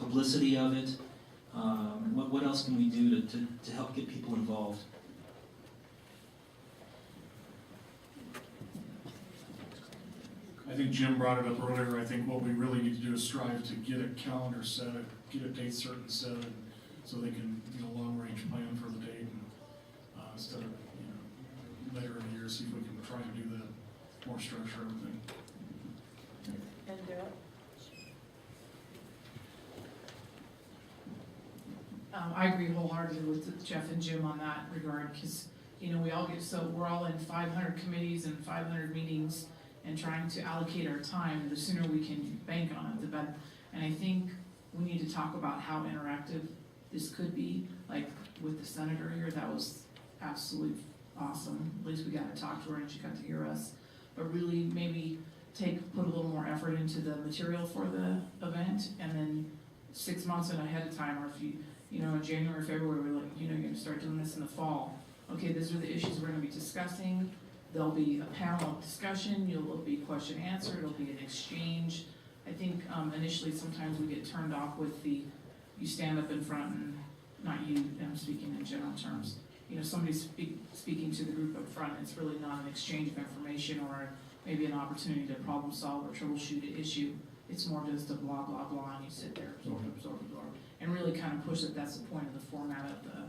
publicity of it? What else can we do to help get people involved? I think Jim brought it up earlier. I think what we really need to do is strive to get a calendar set, get a date certain set, and so they can, long range plan for the date, and instead of, later in the year, see if we can try and do that, more structure everything. And Daryl? I agree wholeheartedly with Jeff and Jim on that regard, because, we're all in 500 committees and 500 meetings and trying to allocate our time. The sooner we can bank on it, the better. And I think we need to talk about how interactive this could be. Like with the senator here, that was absolutely awesome. At least we got to talk to her and she got to hear us. But really maybe put a little more effort into the material for the event, and then 6 months ahead of time, or if you, in January, February, we're like, you're going to start doing this in the fall. Okay, these are the issues we're going to be discussing. There'll be a panel of discussion. It'll be question answer. It'll be an exchange. I think initially sometimes we get turned off with you stand up in front, and not you, I'm speaking in general terms. Somebody's speaking to the group up front. It's really not an exchange of information or maybe an opportunity to problem solve or troubleshoot an issue. It's more just a blah, blah, blah, and you sit there, absorb, and really kind of push that that's the point of the format of the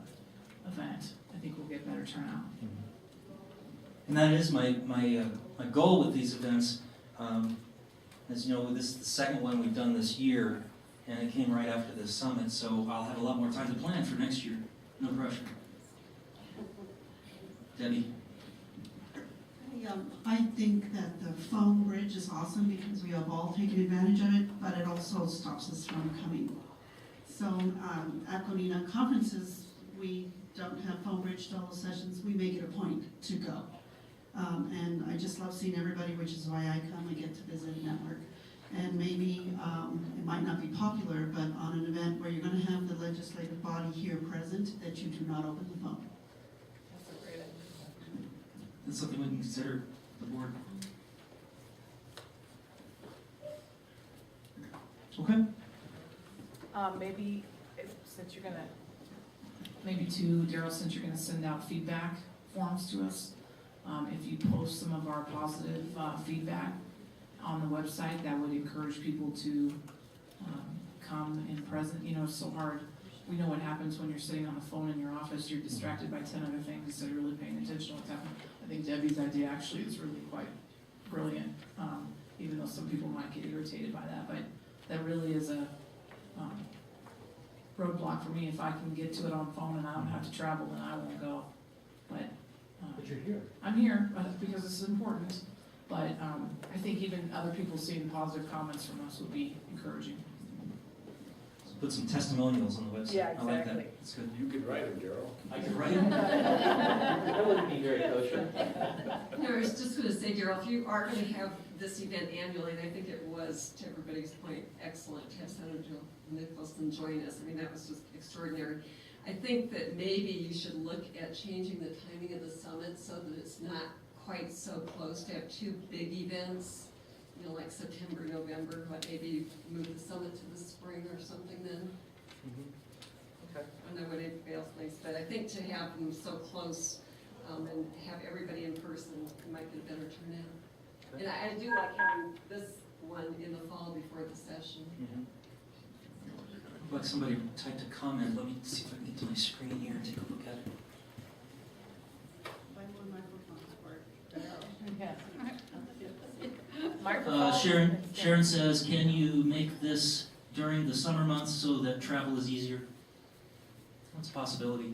event. I think we'll get better turnout. And that is my goal with these events. As you know, this is the second one we've done this year, and it came right after the summit, so I'll have a lot more time to plan for next year. No pressure. Debbie? I think that the phone bridge is awesome because we have all taken advantage of it, but it also stops us from coming. So at Gonina conferences, we don't have phone bridge to all the sessions. We make it a point to go. And I just love seeing everybody, which is why I come and get to visit and network. And maybe it might not be popular, but on an event where you're going to have the legislative body here present, that you do not open the phone. That's a great idea. That's something we can consider, the board. Okay. Maybe, since you're gonna, Maybe too, Daryl, since you're gonna send out feedback forms to us, if you post some of our positive feedback on the website, that would encourage people to come in present. It's so hard. We know what happens when you're sitting on the phone in your office. You're distracted by 10 other things instead of really paying attention to what's happening. I think Debbie's idea actually is really quite brilliant, even though some people might get irritated by that. But that really is a roadblock for me. If I can get to it on phone and I don't have to travel, then I won't go. But you're here. I'm here because this is important. But I think even other people seeing positive comments from us would be encouraging. Put some testimonials on the website. Yeah, I like that. exactly. That's good. You could write them, Daryl. I could write them. That wouldn't be very kosher. No, I was just going to say, Daryl, if you are going to have this event annually, and I think it was, to everybody's point, excellent to have Senator Nicholson join us. I mean, that was just extraordinary. I think that maybe you should look at changing the timing of the summit so that it's not quite so close to have two big events, like September, November, but maybe move the summit to the spring or something then. Okay. I don't know what anybody else thinks, but I think to have them so close and have everybody in person, it might get a better turnout. Okay. And I do like having this one in the fall before the session. Like somebody typed a comment. Let me see if I can get to my screen here and take a look at it. Find one microphone for it. yeah. Sharon says, can you make this during the summer months so that travel is easier? That's a possibility.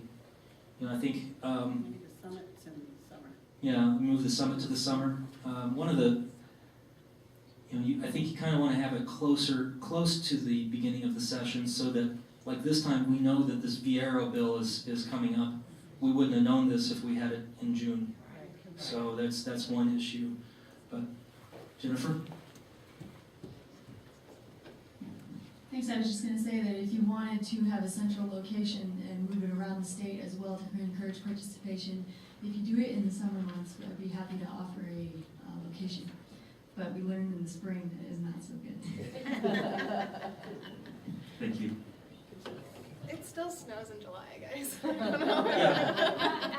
I think, Maybe the summit's in the summer. yeah, move the summit to the summer. One of the, I think you kind of want to have it close to the beginning of the session so that, like this time, we know that this Viero bill is coming up. We wouldn't have known this if we had it in June. So that's one issue. But Jennifer? Thanks. I was just going to say that if you wanted to have a central location and move it around the state as well to encourage participation, if you do it in the summer months, I'd be happy to offer a location. But we learned in the spring that it is not so good. Thank you. snows in July, guys. Yeah.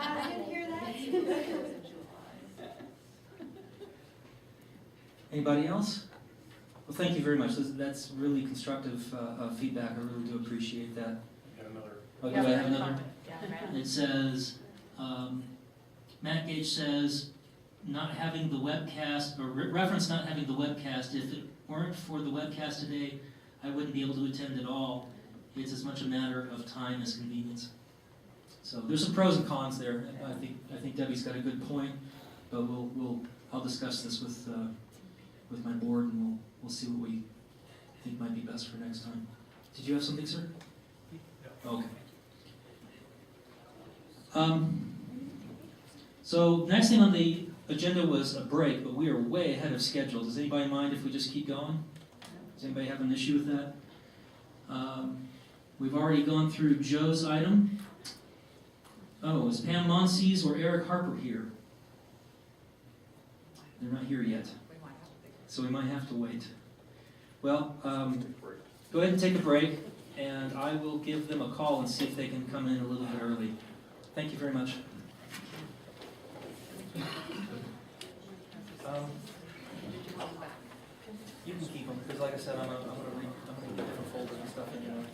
I didn't hear that. Anybody else? Well, thank you very much. That's really constructive feedback. I really do appreciate that. Got another. Oh, do Yeah, I have another? comment. Yeah, right. It says, Matt Gage says, not having the webcast, or reference not having the webcast. If it weren't for the webcast today, I wouldn't be able to attend at all. It's as much a matter of time as convenience. So there's some pros and cons there. I think Debbie's got a good point, but I'll discuss this with my board, and we'll see what we think might be best for next time. Did you have something, sir? Okay. So next thing on the agenda was a break, but we are way ahead of schedule. Does anybody mind if we just keep going? Does anybody have an issue with that? We've already gone through Joe's item. Oh, is Pam Monsees or Eric Harper here? They're not here yet, so we might have to wait. Well, go ahead and take a break, and I will give them a call and see if they can come in a little bit early. Thank you very much. You can keep them, because like I said, I'm gonna get different folders and stuff anyway.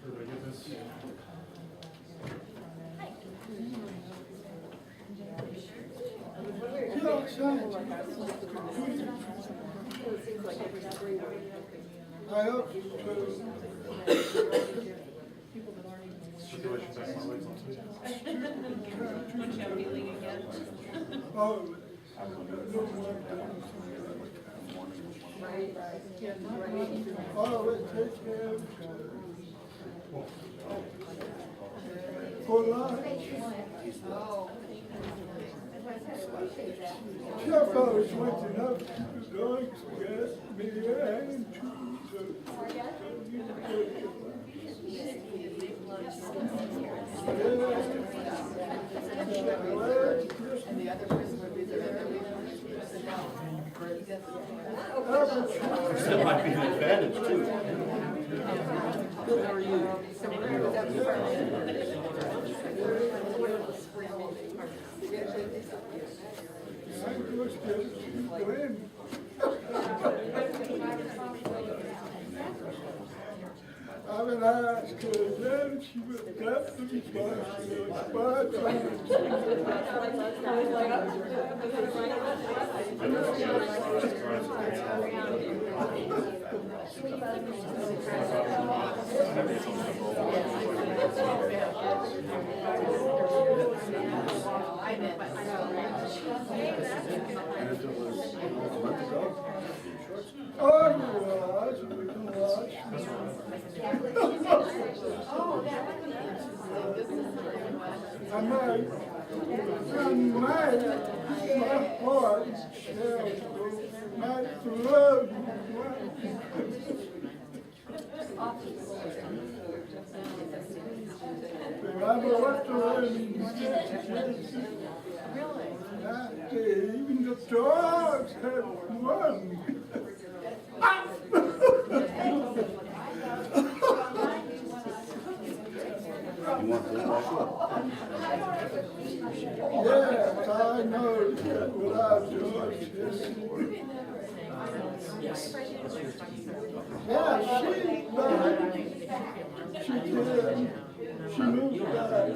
Everybody get this? I hope Don't you have feeling again? for life. Jeff always went to know the dogs, yes, me and And the other person would be there. That might be an advantage too. How are you? I mean, I asked her then, she was definitely I did, but I know, even the dogs have one. You want this Yes, I know without George. Yes. Yeah, she did. She moved back.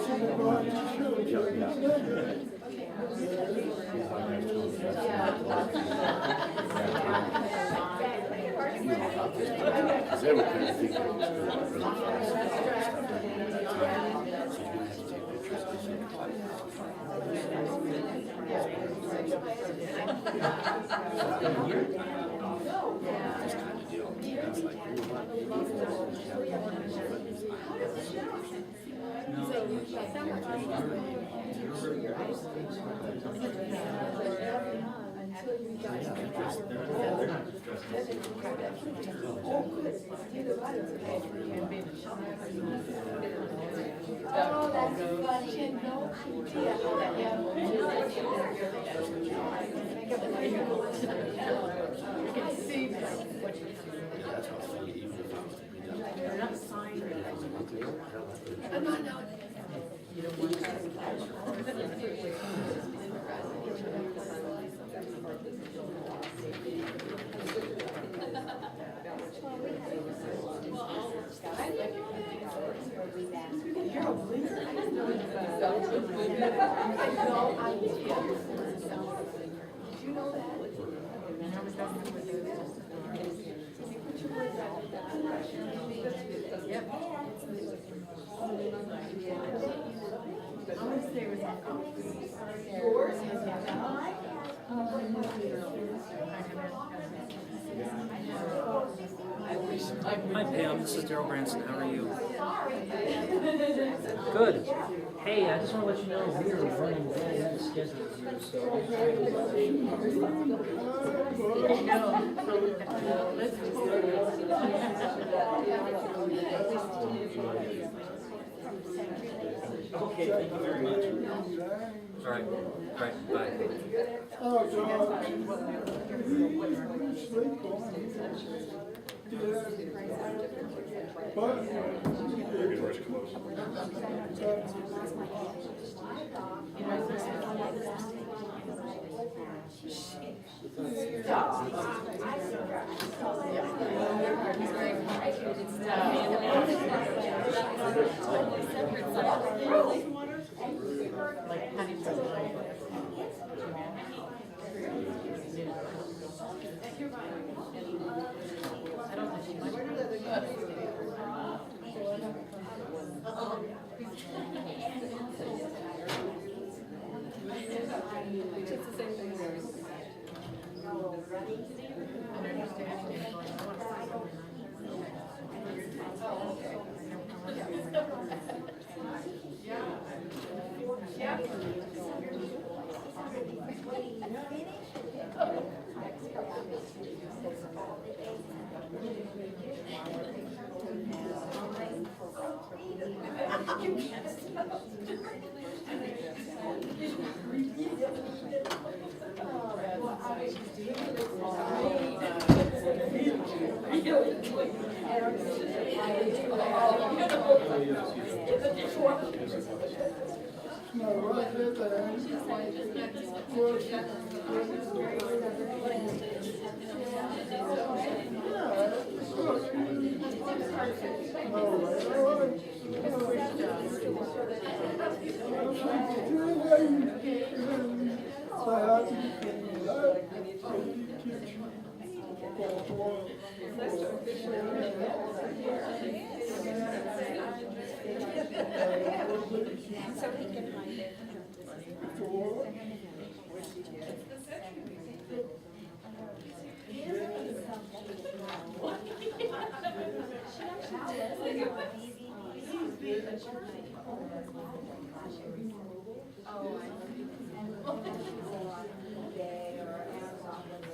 She was going to church. Oh, that's funny. She had no idea. can see what That's what's funny, even if it was to be done. they're not signed. Hi Pam, this is Daryl Branson. How are you? Good. Hey, I just want to let you know we are running way ahead of schedule here, Okay, thank you very much. All right, bye. Oh, God. Sleep on.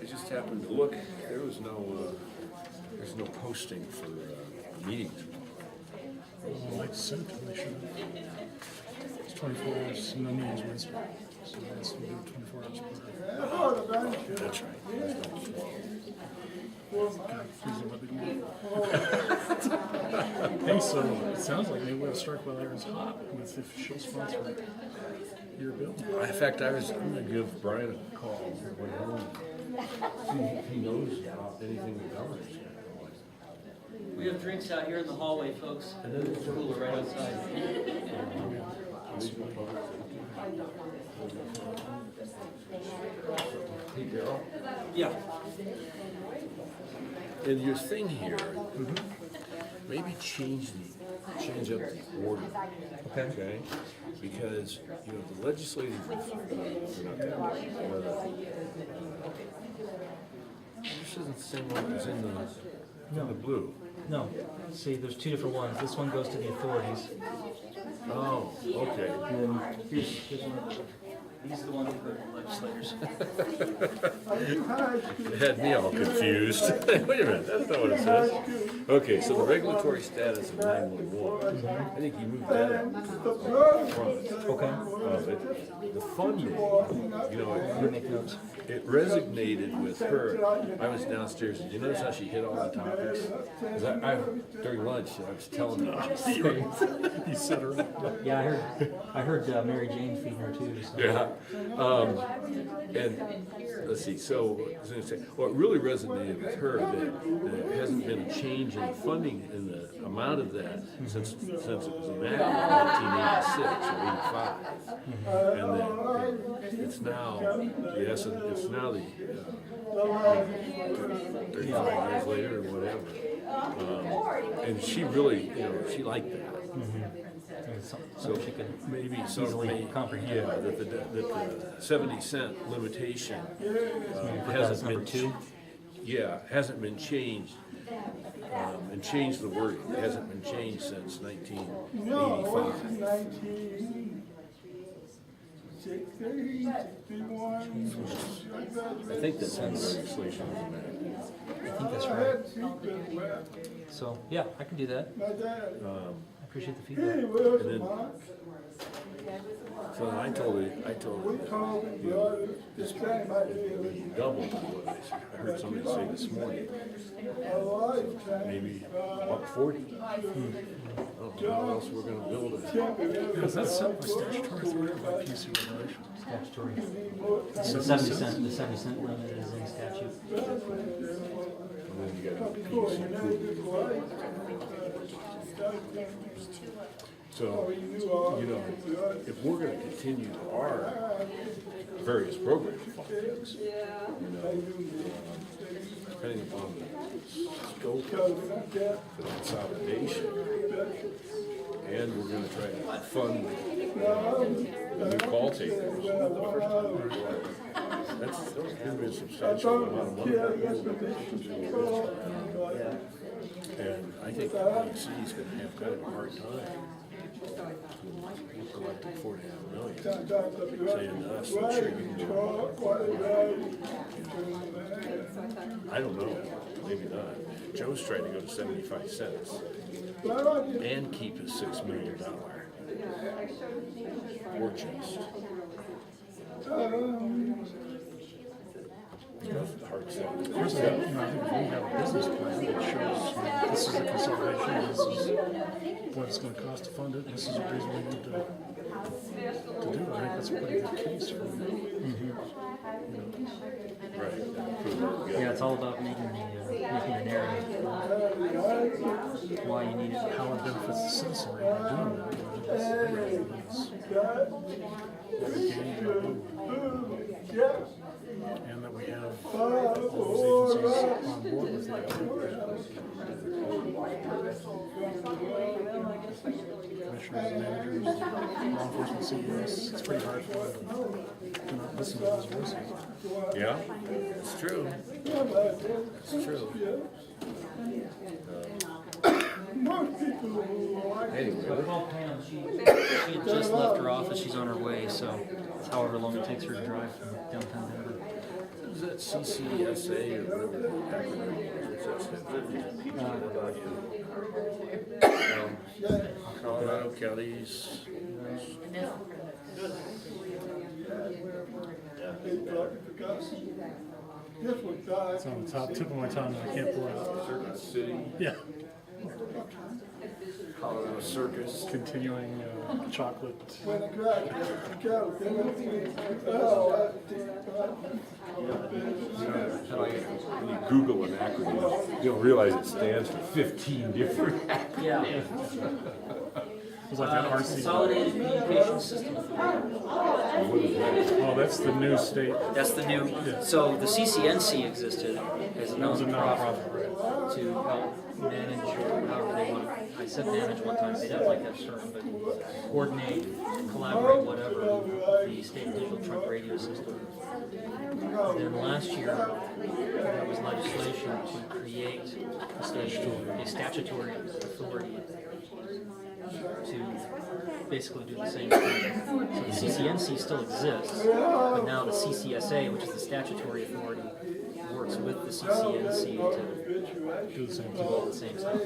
I just happened to look, there was there's no posting for meetings. Well, I sent them, they should have. It's 24 hours, no meetings Wednesday, so that's, we do 24 hours per. That's right. God, please don't let me do that. Hey, so it sounds like maybe we'll strike while iron's hot with if she'll sponsor your bill. In fact, I'm gonna give Brian a call when home. He knows about anything the governor's got. We have drinks out here in the hallway, folks. And then it's cooler right outside. Hey, Daryl. Yeah. And your thing here, maybe change up the order. Okay. Because, you know, the legislative, this isn't the same one that was in the blue. No, see, there's two different ones. This one goes to the authorities. Oh, okay. And then here's one of the, these are the ones that go to legislators. It had me all confused. Wait a minute, that's not what it says. Okay, so the regulatory status of 911, I think you moved that up to the front of it. The funding, it resonated with her. I was downstairs, did you notice how she hit all the topics? 'Cause during lunch, I was telling her. You set her up. Yeah, I heard Mary Jane feeding her too. So. Yeah. And let's see, so, I was gonna say, well, it really resonated with her that there hasn't been a change in funding in the amount of that since it was enacted in 1986 or 85. And that it's now, yes, it's now the 35 years later or whatever. And she really, she liked that. So maybe easily comprehend. Yeah, that the 70-cent limitation hasn't been hasn't been changed, and changed the wording. It hasn't been changed since 1985. I think that's when legislation was enacted. I think that's right. So, yeah, I can do that. I appreciate the feedback. And then, so I told her, this double. I heard somebody say this morning, maybe $140. I don't know how else we're gonna build it. Because that's set by statutory authority by PC regulation. Statutory. The 70 cent limit is in statute. And then you got PC approval. So, if we're gonna continue our various program fundings, depending upon the scope of the consolidation, and we're gonna try to fund the new call takers. That's gonna be a substantial amount of money. And I think the PC's gonna have kind of a hard time collecting $4.5 million. Saying to us, I'm sure you can do it. I don't know, maybe not. Joe's trying to go to 75 cents and keep his $6 million war chest. Hard sell. Of course, I think we have a business plan that shows this is a consolidation, this is what it's going to cost to fund it, this is the reason we need to do it. I think that's a pretty good case for them. Right. Yeah, it's all about making the narrative. Why you need it. How it benefits the citizenry by doing that. And that we have all those agencies on board with that. Commissioners, managers, law enforcement, CES, it's pretty hard for them to not listen to those voices. Yeah, it's true. It's true. Anyway, I called Pam. She had just left her office. She's on her way, so it's however long it takes her to drive from downtown Denver. is that CCSA or whatever the acronym is? Colorado Counties. It's on the top tip of my tongue, I can't pull it out. Circuit City. Yeah. Colorado Circus. Continuing chocolate. When you Google an acronym, you don't realize it stands for 15 different acronyms. Yeah. It was like that RC. Consolidated Communication System Authority. Oh, that's the new state. That's the new. So the CCNC existed as a nonprofit to help manage, or however they want. I said manage one time. They didn't like that term, but coordinate, collaborate, whatever, the state digital trunk radio system. Then last year, there was legislation to create a statutory authority to basically do the same thing. So the CCNC still exists, but now the CCSA, which is the statutory authority, works with the CCNC to do all the same stuff.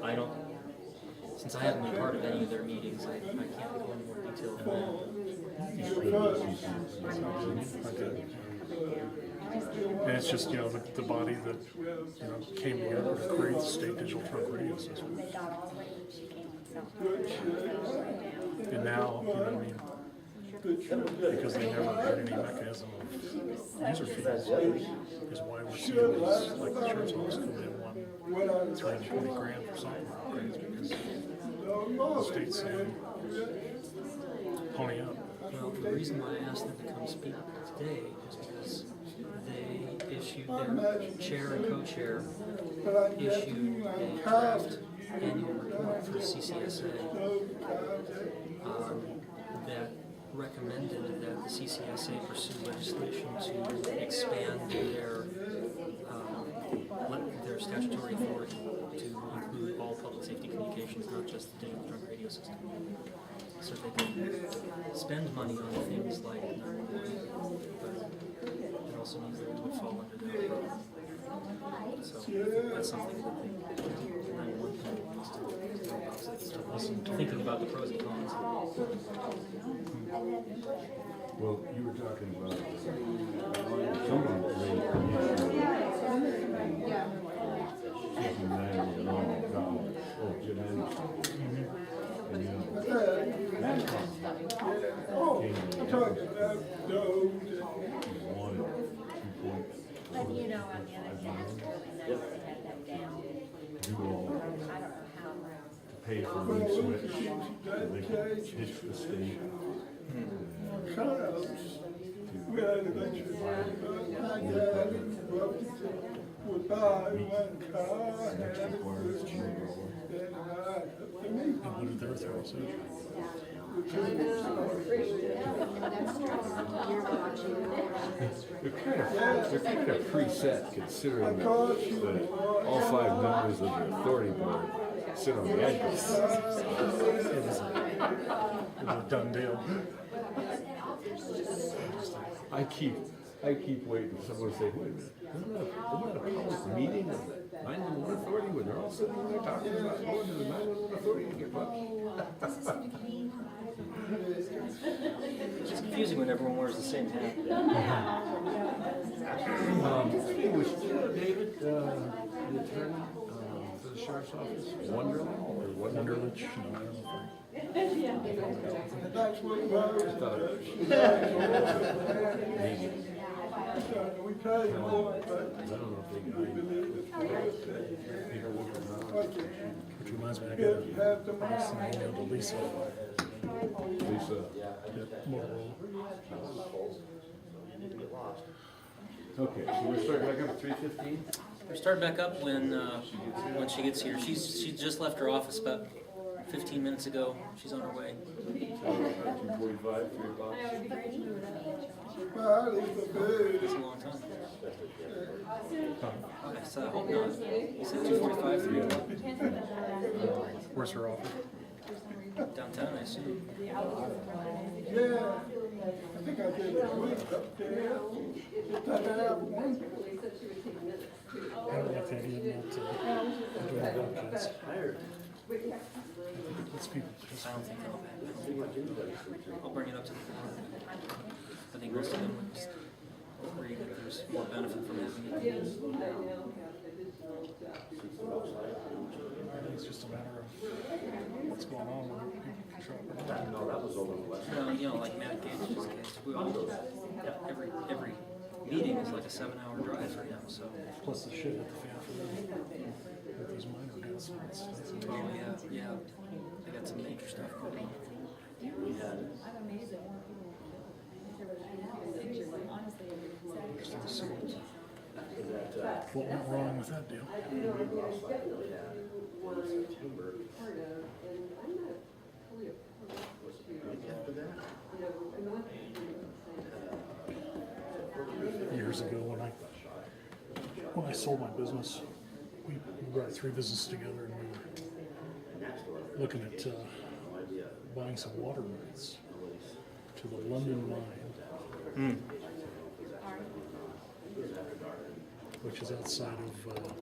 I don't, since I haven't been part of any of their meetings, I can't go into more detail than that. And it's just, the body that, came together to create the state digital truck radio system. And now, because they never had any mechanism of user fees, is why we're seeing these, like the sheriff's office come in $320,000 for software upgrades, because the state's saying, pony up. Well, the reason why I asked them to come speak today is because they issued, their chair and co-chair issued a draft annual report for CCSA that recommended that the CCSA pursue legislation to expand their statutory authority to include all public safety communications, not just the digital drug radio system. So they can spend money on things like 911, but it also means that it would fall under their umbrella. So that's something that the 911 company needs to start thinking about the pros and cons. Well, you were talking about somebody raised taking $90 million. Oh, Jim Anderson. But you know, on the other hand, it's really nice to have them down. Do all I don't know how. pay for the switch, so they can pitch the state. And what did their authority say? They're kind of preset, considering that all 5 members of the authority board sit on the edges. It was a done deal. I keep waiting for someone to say, wait a minute, isn't that a public meeting of the 911 authority when they're all sitting there talking about going to the 911 authority to get bucks? It's confusing when everyone wears the same hat. It was David, the attorney for the sheriff's office, Wonderlich or Wonderlich? No, I don't know. I thought maybe. I don't know if they paperwork or not. Which reminds me, I got an email to Lisa. Lisa. Motorola. Okay, so we're starting back up at 3:15? We're starting back up when she gets here. She just left her office about 15 minutes ago. She's on her way. 2:45, 3 o'clock? That's a long time. Okay, so I hope not. You said 2:45, 3 o'clock? Where's her office? Downtown, I assume. Yeah, I think I did a week up there. I don't like the idea of not doing the webcasts. It's people just. I don't think I'll bring it up to the board. I think most of them would just agree that there's more benefit from having it. I think it's just a matter of what's going on when people can show up. No, that was over the last. Well, like Matt Gage's case, we all, every meeting is like a 7-hour drive for him, so. Plus the shit at the fan for them. With these minor deals. Oh, yeah. I got some major stuff going on. What went wrong with that deal? Years ago when I sold my business, we brought 3 businesses together and we were looking at buying some water rights to the London Mine, which is outside of